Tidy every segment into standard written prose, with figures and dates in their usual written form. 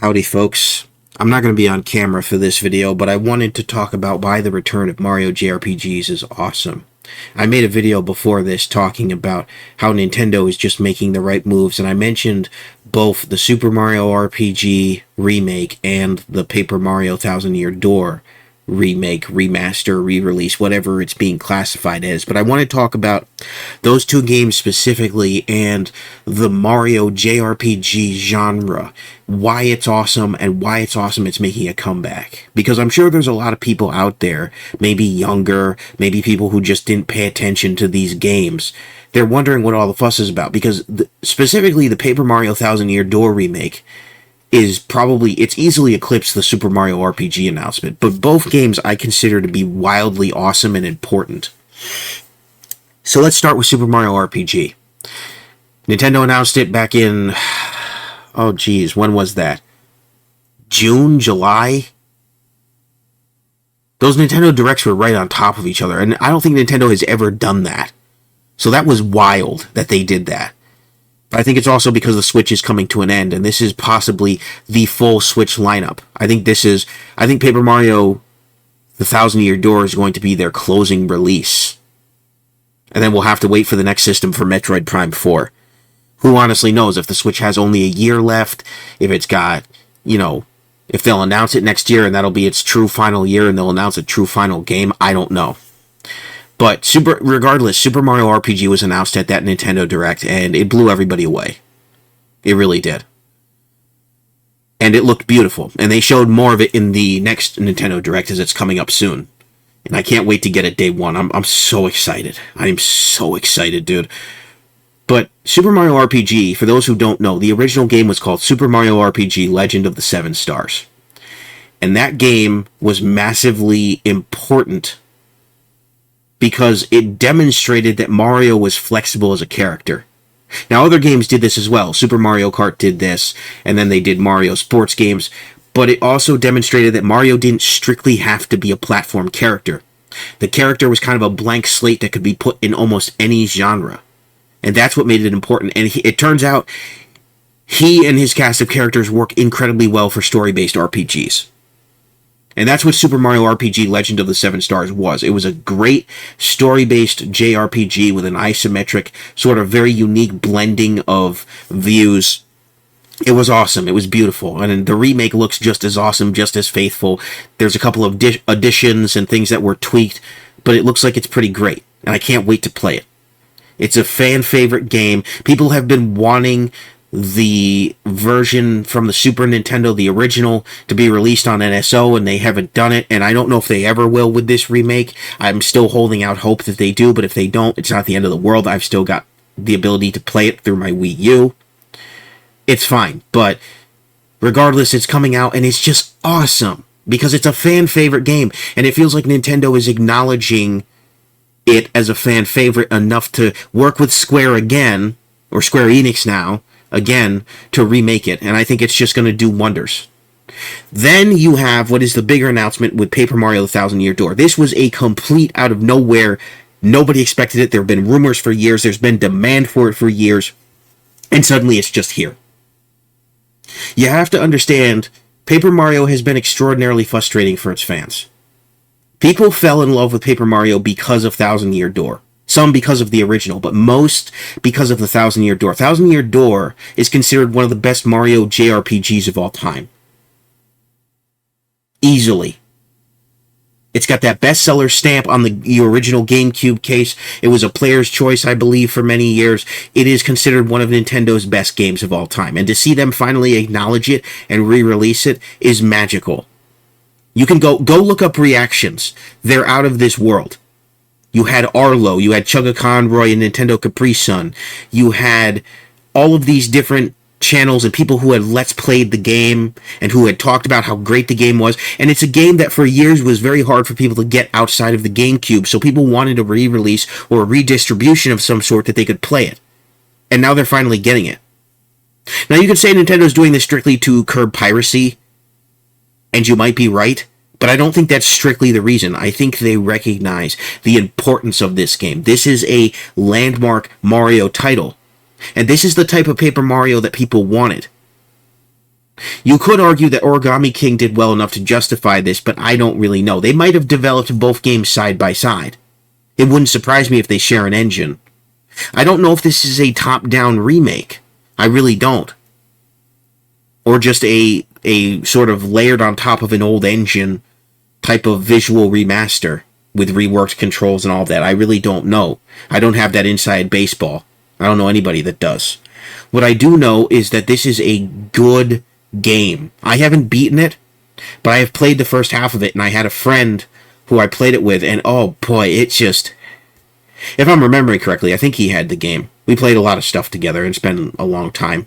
Howdy folks, I'm not going to be on camera for this video, but I wanted to talk about why the return of Mario JRPGs is awesome. I made a video before this talking about how Nintendo is just making the right moves, and I mentioned both the Super Mario RPG remake and the Paper Mario Thousand Year Door remake, remaster, re-release, whatever it's being classified as. But I want to talk about those two games specifically and the Mario JRPG genre, why it's awesome and why it's awesome it's making a comeback. Because I'm sure there's a lot of people out there, maybe younger, maybe people who just didn't pay attention to these games. They're wondering what all the fuss is about, because specifically the Paper Mario Thousand Year Door remake it's easily eclipsed the Super Mario RPG announcement, but both games I consider to be wildly awesome and important. So let's start with Super Mario RPG. Nintendo announced it back in, oh geez, when was that? June, July? Those Nintendo Directs were right on top of each other, and I don't think Nintendo has ever done that. So that was wild that they did that. I think it's also because the Switch is coming to an end, and this is possibly the full Switch lineup. I think Paper Mario The Thousand Year Door is going to be their closing release. And then we'll have to wait for the next system for Metroid Prime 4. Who honestly knows if the Switch has only a year left, if it's got, if they'll announce it next year and that'll be its true final year and they'll announce a true final game, I don't know. But regardless, Super Mario RPG was announced at that Nintendo Direct, and it blew everybody away. It really did. And it looked beautiful. And they showed more of it in the next Nintendo Direct as it's coming up soon. And I can't wait to get it day one. I'm so excited. I'm so excited, dude. But Super Mario RPG, for those who don't know, the original game was called Super Mario RPG Legend of the Seven Stars. And that game was massively important because it demonstrated that Mario was flexible as a character. Now, other games did this as well. Super Mario Kart did this, and then they did Mario sports games, but it also demonstrated that Mario didn't strictly have to be a platform character. The character was kind of a blank slate that could be put in almost any genre, and that's what made it important. And it turns out he and his cast of characters work incredibly well for story-based RPGs. And that's what Super Mario RPG Legend of the Seven Stars was. It was a great story-based JRPG with an isometric, sort of very unique blending of views. It was awesome. It was beautiful. And the remake looks just as awesome, just as faithful. There's a couple of additions and things that were tweaked, but it looks like it's pretty great. And I can't wait to play it. It's a fan-favorite game. People have been wanting the version from the Super Nintendo, the original, to be released on NSO, and they haven't done it, and I don't know if they ever will with this remake. I'm still holding out hope that they do, but if they don't, it's not the end of the world. I've still got the ability to play it through my Wii U. It's fine, but regardless, it's coming out, and it's just awesome, because it's a fan-favorite game, and it feels like Nintendo is acknowledging it as a fan-favorite enough to work with Square again, or Square Enix now, again, to remake it, and I think it's just going to do wonders. Then you have what is the bigger announcement with Paper Mario The Thousand Year Door. This was a complete out of nowhere. Nobody expected it. There have been rumors for years. There's been demand for it for years. And suddenly it's just here. You have to understand, Paper Mario has been extraordinarily frustrating for its fans. People fell in love with Paper Mario because of Thousand Year Door. Some because of the original, but most because of the Thousand Year Door. Thousand Year Door is considered one of the best Mario JRPGs of all time. Easily. It's got that bestseller stamp on the original GameCube case. It was a player's choice, I believe, for many years. It is considered one of Nintendo's best games of all time. And to see them finally acknowledge it and re-release it is magical. You can go look up reactions. They're out of this world. You had Arlo, you had Chugga Conroy and Nintendo Capri Sun. You had all of these different channels and people who had Let's Played the game and who had talked about how great the game was. And it's a game that for years was very hard for people to get outside of the GameCube, so people wanted a re-release or a redistribution of some sort that they could play it. And now they're finally getting it. Now you could say Nintendo's doing this strictly to curb piracy, and you might be right. But I don't think that's strictly the reason. I think they recognize the importance of this game. This is a landmark Mario title. And this is the type of Paper Mario that people wanted. You could argue that Origami King did well enough to justify this, but I don't really know. They might have developed both games side by side. It wouldn't surprise me if they share an engine. I don't know if this is a top-down remake. I really don't. Or just a sort of layered on top of an old engine type of visual remaster with reworked controls and all of that. I really don't know. I don't have that inside baseball. I don't know anybody that does. What I do know is that this is a good game. I haven't beaten it, but I have played the first half of it, and I had a friend who I played it with, and oh boy, it's just... If I'm remembering correctly, I think he had the game. We played a lot of stuff together, and it's been a long time.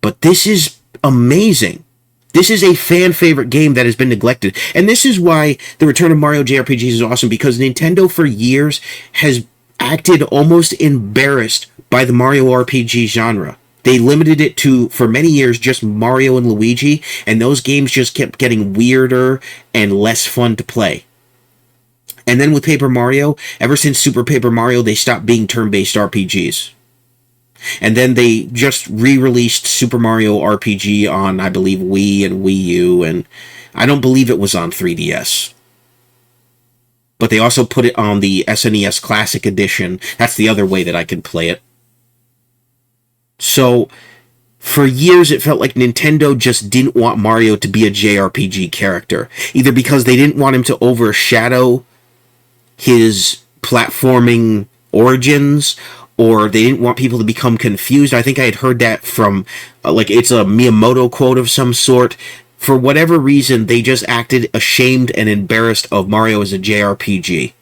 But this is amazing. This is a fan-favorite game that has been neglected. And this is why the return of Mario JRPGs is awesome, because Nintendo for years has acted almost embarrassed by the Mario RPG genre. They limited it to, for many years, just Mario and Luigi, and those games just kept getting weirder and less fun to play. And then with Paper Mario, ever since Super Paper Mario, they stopped being turn-based RPGs. And then they just re-released Super Mario RPG on, I believe, Wii and Wii U, and I don't believe it was on 3DS. But they also put it on the SNES Classic Edition. That's the other way that I can play it. So, for years it felt like Nintendo just didn't want Mario to be a JRPG character. Either because they didn't want him to overshadow his platforming origins, or they didn't want people to become confused. I think I had heard that from, it's a Miyamoto quote of some sort. For whatever reason, they just acted ashamed and embarrassed of Mario as a JRPG.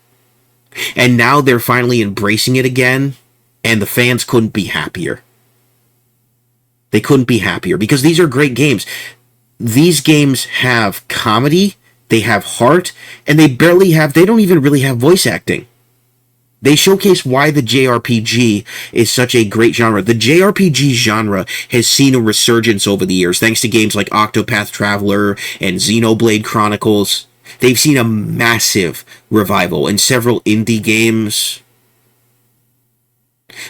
And now they're finally embracing it again, and the fans couldn't be happier. They couldn't be happier, because these are great games. These games have comedy, they have heart, and they don't even really have voice acting. They showcase why the JRPG is such a great genre. The JRPG genre has seen a resurgence over the years, thanks to games like Octopath Traveler and Xenoblade Chronicles. They've seen a massive revival in several indie games.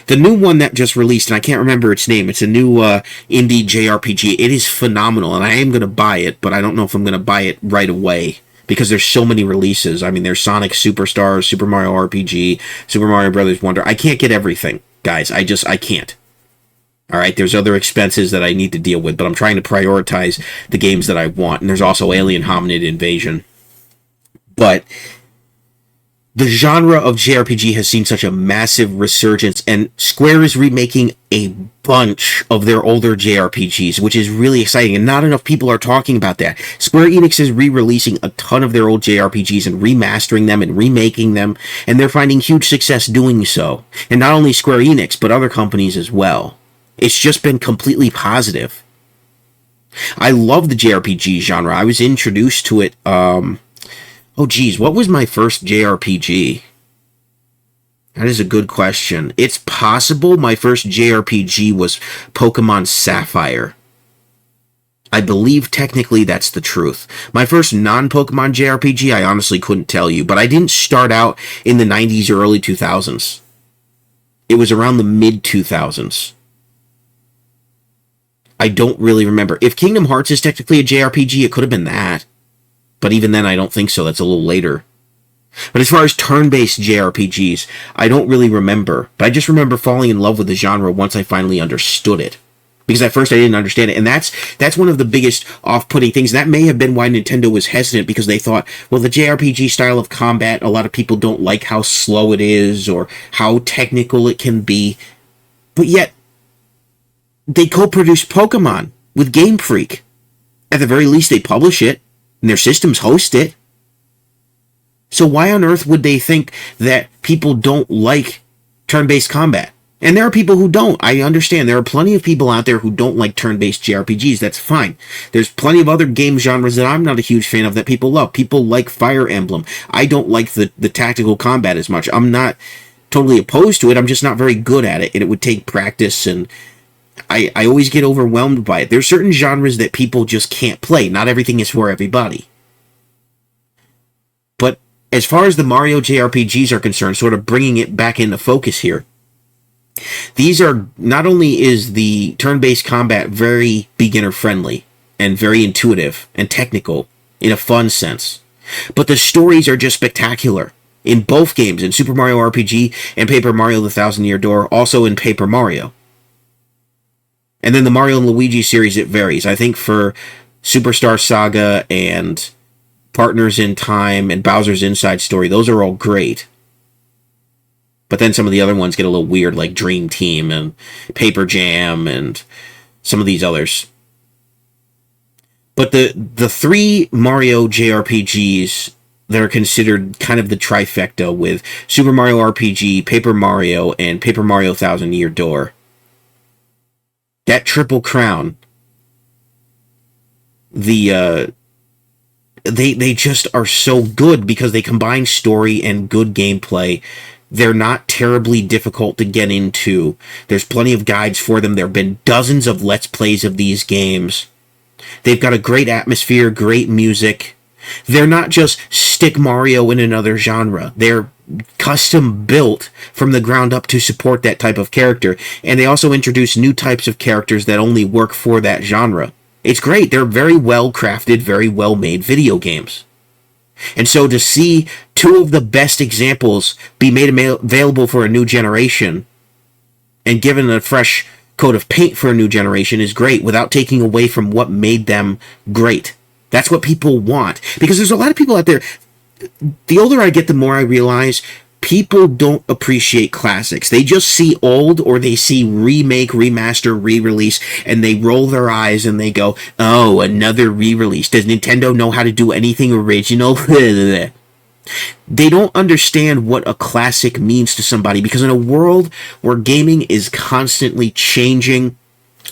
The new one that just released, and I can't remember its name, it's a new indie JRPG. It is phenomenal, and I am going to buy it, but I don't know if I'm going to buy it right away, because there's so many releases. I mean, there's Sonic Superstars, Super Mario RPG, Super Mario Brothers Wonder. I can't get everything, guys. I can't. Alright, there's other expenses that I need to deal with, but I'm trying to prioritize the games that I want. And there's also Alien Hominid Invasion. But the genre of JRPG has seen such a massive resurgence, and Square is remaking a bunch of their older JRPGs, which is really exciting, and not enough people are talking about that. Square Enix is re-releasing a ton of their old JRPGs and remastering them and remaking them, and they're finding huge success doing so. And not only Square Enix, but other companies as well. It's just been completely positive. I love the JRPG genre. I was introduced to it, oh geez, what was my first JRPG? That is a good question. It's possible my first JRPG was Pokemon Sapphire. I believe technically that's the truth. My first non-Pokemon JRPG, I honestly couldn't tell you, but I didn't start out in the 90s or early 2000s. It was around the mid-2000s. I don't really remember. If Kingdom Hearts is technically a JRPG, it could have been that. But even then, I don't think so. That's a little later. But as far as turn-based JRPGs, I don't really remember. But I just remember falling in love with the genre once I finally understood it. Because at first I didn't understand it. And that's one of the biggest off-putting things. That may have been why Nintendo was hesitant, because they thought, well, the JRPG style of combat, a lot of people don't like how slow it is or how technical it can be. But yet, they co-produced Pokemon with Game Freak. At the very least, they publish it. And their systems host it. So why on earth would they think that people don't like turn-based combat? And there are people who don't. I understand. There are plenty of people out there who don't like turn-based JRPGs. That's fine. There's plenty of other game genres that I'm not a huge fan of that people love. People like Fire Emblem. I don't like the tactical combat as much. I'm not totally opposed to it. I'm just not very good at it. And it would take practice, and I always get overwhelmed by it. There's certain genres that people just can't play. Not everything is for everybody. But as far as the Mario JRPGs are concerned, sort of bringing it back into focus here, These are, not only is the turn-based combat very beginner-friendly and very intuitive and technical in a fun sense, but the stories are just spectacular. In both games, in Super Mario RPG and Paper Mario The Thousand Year Door, also in Paper Mario. And then the Mario and Luigi series, it varies. I think for Superstar Saga and Partners in Time and Bowser's Inside Story, those are all great. But then some of the other ones get a little weird, like Dream Team and Paper Jam and some of these others. But the three Mario JRPGs that are considered kind of the trifecta with Super Mario RPG, Paper Mario, and Paper Mario Thousand Year Door, that triple crown, they just are so good because they combine story and good gameplay. They're not terribly difficult to get into. There's plenty of guides for them. There have been dozens of Let's Plays of these games. They've got a great atmosphere, great music. They're not just stick Mario in another genre. They're custom built from the ground up to support that type of character. And they also introduce new types of characters that only work for that genre. It's great. They're very well crafted, very well made video games. And so to see two of the best examples be made available for a new generation and given a fresh coat of paint for a new generation is great without taking away from what made them great. That's what people want. Because there's a lot of people out there, the older I get, the more I realize people don't appreciate classics. They just see old, or they see remake, remaster, re-release, and they roll their eyes and they go, oh, another re-release. Does Nintendo know how to do anything original? They don't understand what a classic means to somebody, because in a world where gaming is constantly changing,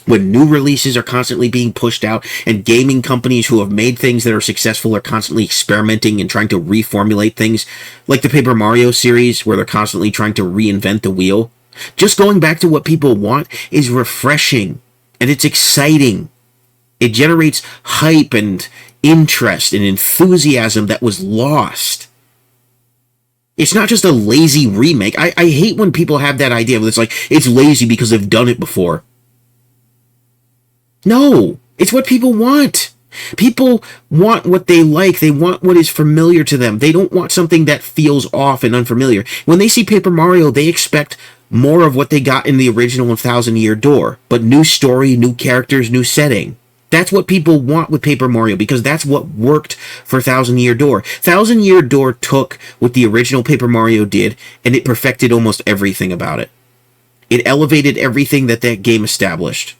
when new releases are constantly being pushed out, and gaming companies who have made things that are successful are constantly experimenting and trying to reformulate things, like the Paper Mario series, where they're constantly trying to reinvent the wheel, just going back to what people want is refreshing, and it's exciting. It generates hype and interest and enthusiasm that was lost. It's not just a lazy remake. I hate when people have that idea where it's like, it's lazy because they've done it before. No, it's what people want. People want what they like. They want what is familiar to them. They don't want something that feels off and unfamiliar. When they see Paper Mario, they expect more of what they got in the original Thousand Year Door, but new story, new characters, new setting. That's what people want with Paper Mario, because that's what worked for Thousand Year Door. Thousand Year Door took what the original Paper Mario did, and it perfected almost everything about it. It elevated everything that game established.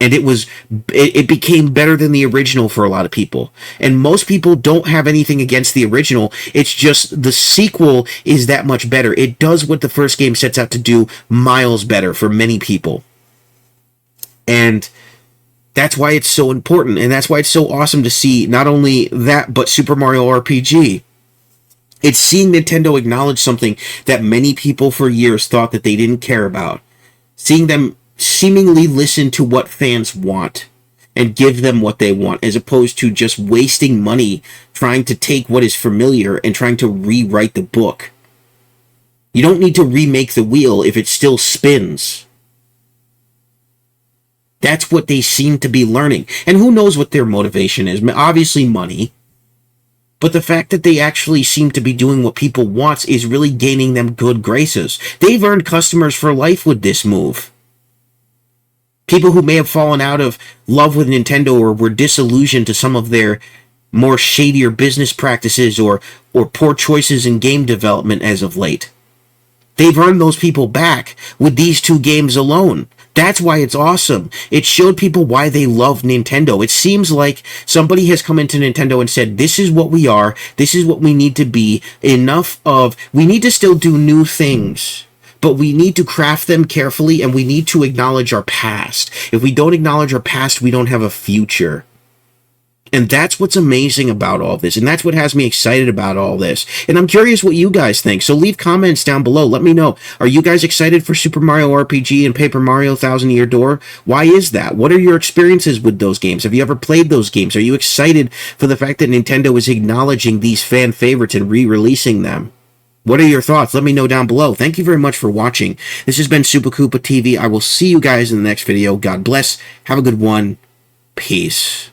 And it became better than the original for a lot of people. And most people don't have anything against the original. It's just the sequel is that much better. It does what the first game sets out to do miles better for many people. And that's why it's so important. And that's why it's so awesome to see not only that, but Super Mario RPG. It's seeing Nintendo acknowledge something that many people for years thought that they didn't care about. Seeing them seemingly listen to what fans want and give them what they want, as opposed to just wasting money trying to take what is familiar and trying to rewrite the book. You don't need to remake the wheel if it still spins. That's what they seem to be learning. And who knows what their motivation is? Obviously money. But the fact that they actually seem to be doing what people want is really gaining them good graces. They've earned customers for life with this move. People who may have fallen out of love with Nintendo or were disillusioned to some of their more shadier business practices or poor choices in game development as of late. They've earned those people back with these two games alone. That's why it's awesome. It showed people why they love Nintendo. It seems like somebody has come into Nintendo and said, this is what we are, this is what we need to be, we need to still do new things. But we need to craft them carefully, and we need to acknowledge our past. If we don't acknowledge our past, we don't have a future. And that's what's amazing about all this, and that's what has me excited about all this. And I'm curious what you guys think, so leave comments down below. Let me know. Are you guys excited for Super Mario RPG and Paper Mario Thousand Year Door? Why is that? What are your experiences with those games? Have you ever played those games? Are you excited for the fact that Nintendo is acknowledging these fan favorites and re-releasing them? What are your thoughts? Let me know down below. Thank you very much for watching. This has been Super Koopa TV. I will see you guys in the next video. God bless. Have a good one. Peace.